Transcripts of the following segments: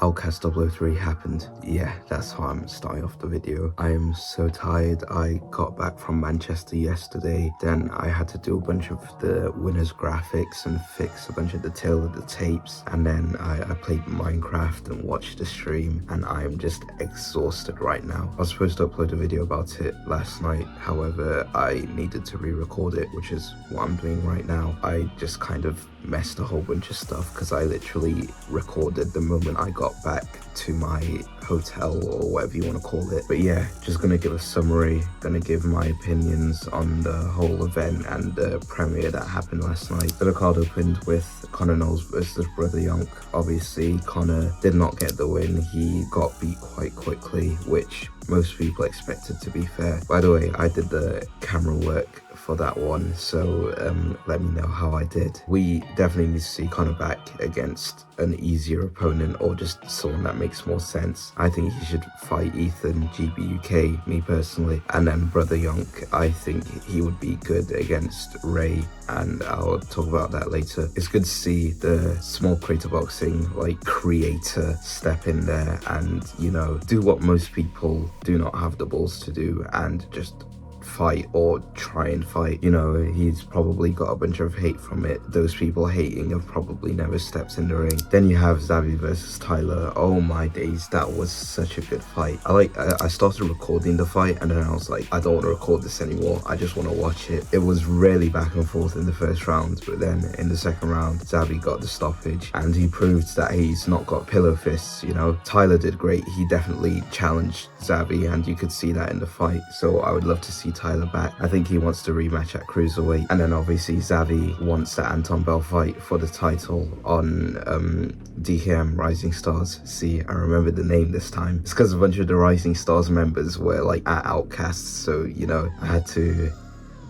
Outcast 003 happened. Yeah, that's how I'm starting off the video. I am so tired. I got back from Manchester yesterday, then I had to do a bunch of the winners graphics and fix a bunch of the tail of the tapes, and then I played Minecraft and watched the stream, and I am just exhausted right now. I was supposed to upload a video about it last night, however I needed to re-record it, which is what I'm doing right now. I just kind of messed a whole bunch of stuff because I literally recorded the moment I got back to my hotel, or whatever you want to call it. But yeah, just gonna give a summary, gonna give my opinions on the whole event and the premiere that happened last night. The card opened with Connor Knowles versus Brother Yonk. Obviously Connor did not get the win, he got beat quite quickly, which most people expected, to be fair. By the way, I did the camera work for that one, so let me know how I did. We definitely need to see Connor back against an easier opponent, or just someone that makes more sense. I think he should fight Ethan GBUK, me personally, and then Brother Yonk. I think he would be good against Ray, and I'll talk about that later. It's good to see the small creator boxing creator step in there and, you know, do what most people do not have the balls to do, and just fight or try and fight. You know, he's probably got a bunch of hate from it. Those people hating have probably never stepped in the ring. Then you have Xavi versus Tyler. Oh my days, that was such a good fight. I started recording the fight, and then I was like, I don't want to record this anymore, I just want to watch it. It was really back and forth in the first round, but then in the second round Xavi got the stoppage, and he proved that he's not got pillow fists. You know, Tyler did great. He definitely challenged Xavi, and you could see that in the fight. So I would love to see Tyler back. I think he wants to rematch at cruiserweight. And then obviously Xavi wants the Anton Bell fight for the title on DKM Rising Stars. See, I remember the name this time. It's because a bunch of the Rising Stars members were at Outcasts, so you know, I had to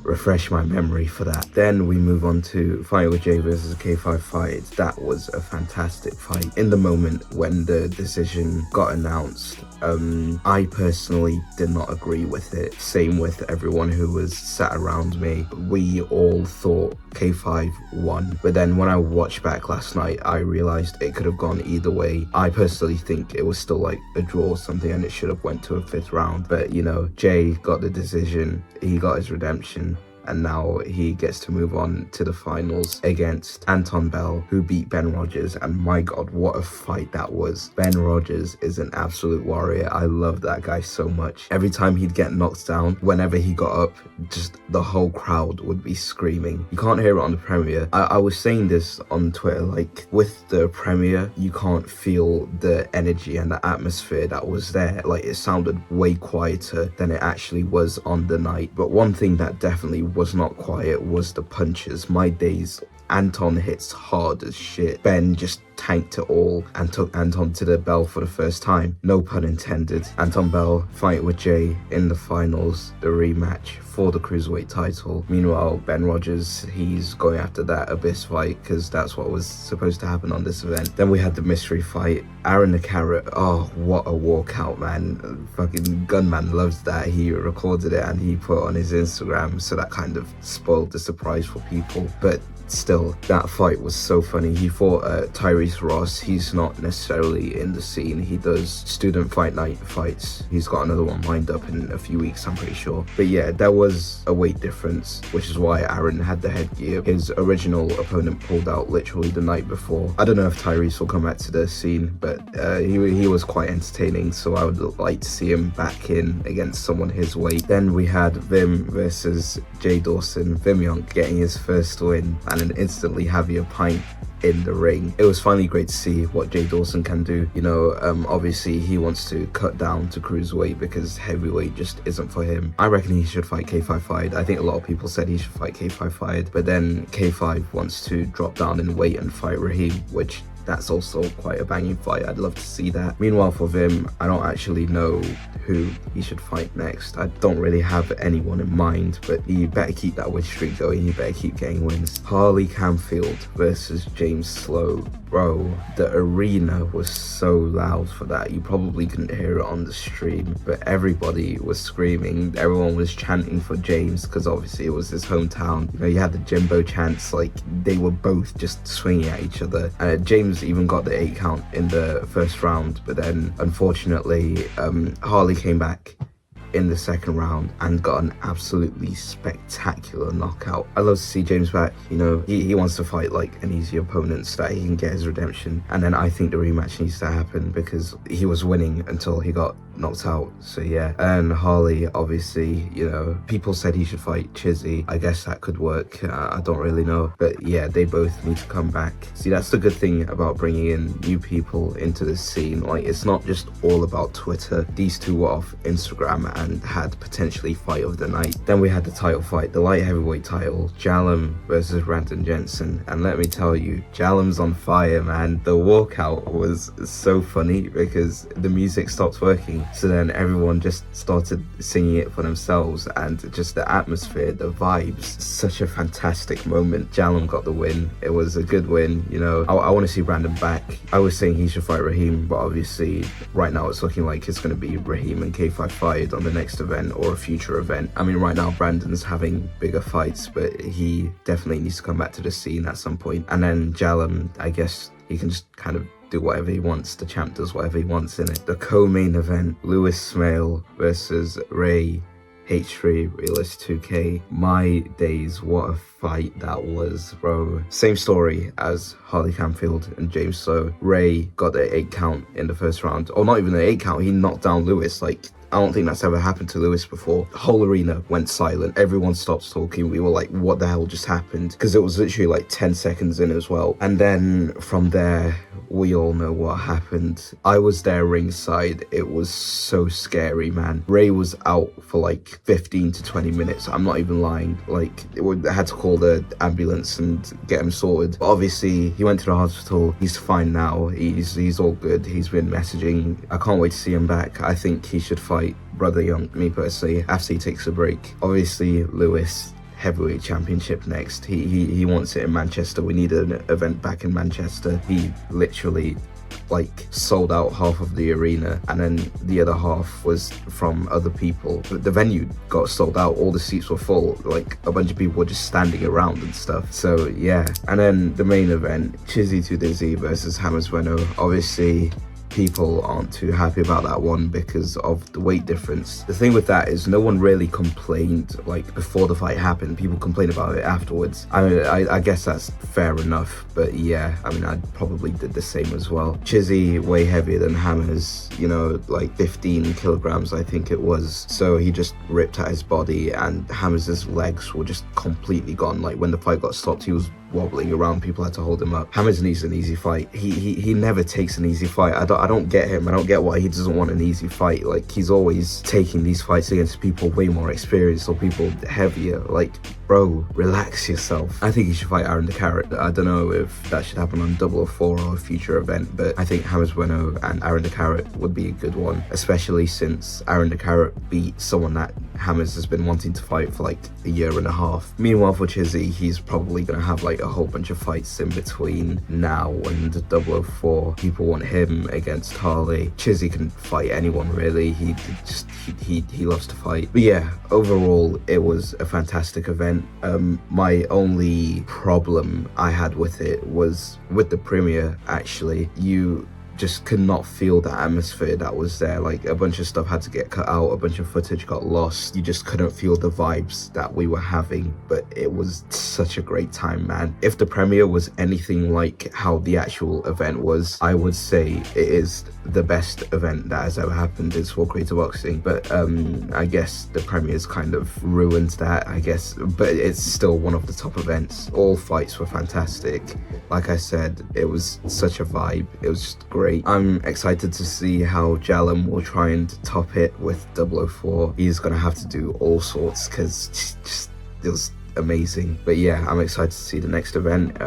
refresh my memory for that. Then we move on to Fight with Jay versus K5 fight. That was a fantastic fight. In the moment when the decision got announced, I personally did not agree with it. Same with everyone who was sat around me. We all thought K5 won, but then when I watched back last night, I realized it could have gone either way. I personally think it was still a draw or something, and it should have went to a 5th round. But you know, Jay got the decision, he got his redemption, and now he gets to move on to the finals against Anton Bell, who beat Ben Rogers. And my god, what a fight that was. Ben Rogers is an absolute warrior. I love that guy so much. Every time he'd get knocked down, whenever he got up, just the whole crowd would be screaming. You can't hear it on the premiere. I was saying this on Twitter, with the premiere, you can't feel the energy and the atmosphere that was there. It sounded way quieter than it actually was on the night. But one thing that definitely was not quiet was the punches. My days, Anton hits hard as shit. Ben just tanked it all and took Anton to the bell for the first time. No pun intended. Anton Bell fight with Jay in the finals, the rematch for the cruiserweight title. Meanwhile, Ben Rogers, he's going after that Abyss fight because that's what was supposed to happen on this event. Then we had the mystery fight. Aaron the Carrot, oh, what a walkout, man. Fucking Gunman loves that. He recorded it and he put it on his Instagram, so that kind of spoiled the surprise for people. But still, that fight was so funny. He fought Tyrese Ross. He's not necessarily in the scene. He does student fight night fights. He's got another one lined up in a few weeks, I'm pretty sure. But yeah, there was a weight difference, which is why Aaron had the headgear. His original opponent pulled out literally the night before. I don't know if Tyrese will come back to the scene, but he was quite entertaining, so I would like to see him back in against someone his weight. Then we had Vim versus Jay Dawson. Vim Yonk getting his first win, and then instantly having a pint in the ring. It was finally great to see what Jay Dawson can do. You know, obviously he wants to cut down to cruiserweight because heavyweight just isn't for him. I reckon he should fight K5 fight. I think a lot of people said he should fight K5 fight, but then K5 wants to drop down in weight and fight Raheem, which that's also quite a banging fight. I'd love to see that. Meanwhile, for Vim, I don't actually know who he should fight next. I don't really have anyone in mind, but he better keep that win streak going. He better keep getting wins. Harley Camfield versus James Slow. Bro, the arena was so loud for that. You probably couldn't hear it on the stream, but everybody was screaming. Everyone was chanting for James because obviously it was his hometown. You know, you had the Jimbo chants, like they were both just swinging at each other. James even got the 8 count in the first round, but then unfortunately, Harley came back in the second round and got an absolutely spectacular knockout. I love to see James back. You know, he wants to fight like an easy opponent so that he can get his redemption. And then I think the rematch needs to happen because he was winning until he got knocked out. So yeah, and Harley, obviously, you know, people said he should fight Chizzy. I guess that could work. I don't really know, but yeah, they both need to come back. See, that's the good thing about bringing in new people into the scene. Like, it's not just all about Twitter. These two were off Instagram and had potentially fight of the night. Then we had the title fight, the light heavyweight title, Jalem versus Brandon Jensen. And let me tell you, Jalem's on fire, man. The walkout was so funny because the music stopped working. So then everyone just started singing it for themselves, and just the atmosphere, the vibes, such a fantastic moment. Jalem got the win. It was a good win, you know. I want to see Brandon back. I was saying he should fight Raheem, but obviously right now it's looking like it's going to be Raheem and K5 fight on the next event or a future event. I mean, right now Brandon's having bigger fights, but he definitely needs to come back to the scene at some point. And then Jalem, I guess he can just kind of do whatever he wants. The champ does whatever he wants in it. The co-main event, Lewis Smale versus Ray H3 Realist 2K. My days, what a fight that was, bro. Same story as Harley Canfield and James So. Ray got the 8 count in the first round, or not even the 8 count, he knocked down Lewis. Like, I don't think that's ever happened to Lewis before. The whole arena went silent. Everyone stopped talking. We were like, what the hell just happened? Because it was literally like 10 seconds in as well. And then from there, we all know what happened. I was there ringside. It was so scary, man. Ray was out for like 15 to 20 minutes. I'm not even lying. Like, I had to call the ambulance and get him sorted. But obviously, he went to the hospital. He's fine now. He's all good. He's been messaging. I can't wait to see him back. I think he should fight Brother Young, me personally, after he takes a break. Obviously, Lewis, heavyweight championship next. He wants it in Manchester. We need an event back in Manchester. He literally like sold out half of the arena, and then the other half was from other people. But the venue got sold out. All the seats were full. Like, a bunch of people were just standing around and stuff. So yeah. And then the main event, Chizzy to Dizzy versus Hammers Bueno. Obviously, people aren't too happy about that one because of the weight difference. The thing with that is no one really complained like before the fight happened. People complained about it afterwards. I guess that's fair enough, but yeah, I mean, I probably did the same as well. Chizzy way heavier than Hammers, you know, like 15 kilograms I think it was. So he just ripped at his body, and Hammers' legs were just completely gone. Like, when the fight got stopped, he was wobbling around. People had to hold him up. Hammers needs an easy fight. He never takes an easy fight. I don't get him. I don't get why he doesn't want an easy fight. Like, he's always taking these fights against people way more experienced or people heavier. Like, bro, relax yourself. I think he should fight Aaron the Carrot. I don't know if that should happen on 004 or a future event, but I think Hammers Bueno and Aaron the Carrot would be a good one, especially since Aaron the Carrot beat someone that Hammers has been wanting to fight for like a year and a half. Meanwhile, for Chizzy, he's probably gonna have like a whole bunch of fights in between now and 004. People want him against Harley. Chizzy can fight anyone really. He loves to fight. But yeah, overall it was a fantastic event. My only problem I had with it was with the premiere. Actually, you just could not feel the atmosphere that was there. Like, a bunch of stuff had to get cut out, a bunch of footage got lost. You just couldn't feel the vibes that we were having, but it was such a great time, man. If the premiere was anything like how the actual event was, I would say it is the best event that has ever happened in Sport Creator Boxing. But I guess the premiere's kind of ruined that, I guess, but it's still one of the top events. All fights were fantastic. Like I said, it was such a vibe. It was just great. I'm excited to see how Jalem will try and top it with 004. He's gonna have to do all sorts because it was amazing. But yeah, I'm excited to see the next event.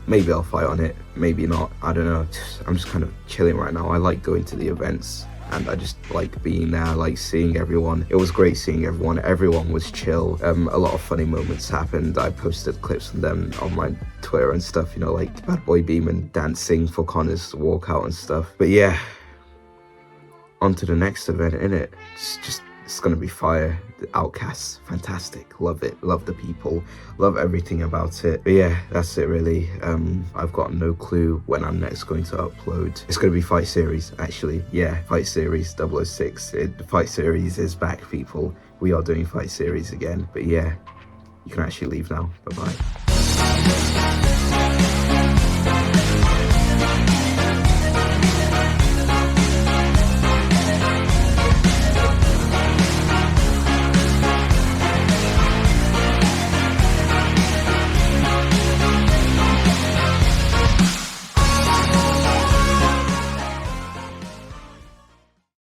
Maybe I'll fight on it, maybe not, I don't know. I'm just kind of chilling right now. I like going to the events. and I just like being there, like seeing everyone. It was great seeing everyone. Everyone was chill. A lot of funny moments happened. I posted clips from them on my Twitter and stuff, you know, like Bad Boy Beeman dancing for Connor's walkout and stuff. But yeah, on to the next event, innit? It's gonna be fire. The Outcasts, fantastic. Love it. Love the people. Love everything about it. But yeah, that's it really. I've got no clue when I'm next going to upload. It's gonna be Fight Series, actually. Yeah, Fight Series 006. The Fight Series is back, people. We are doing Fight Series again. But yeah, you can actually leave now. Bye-bye.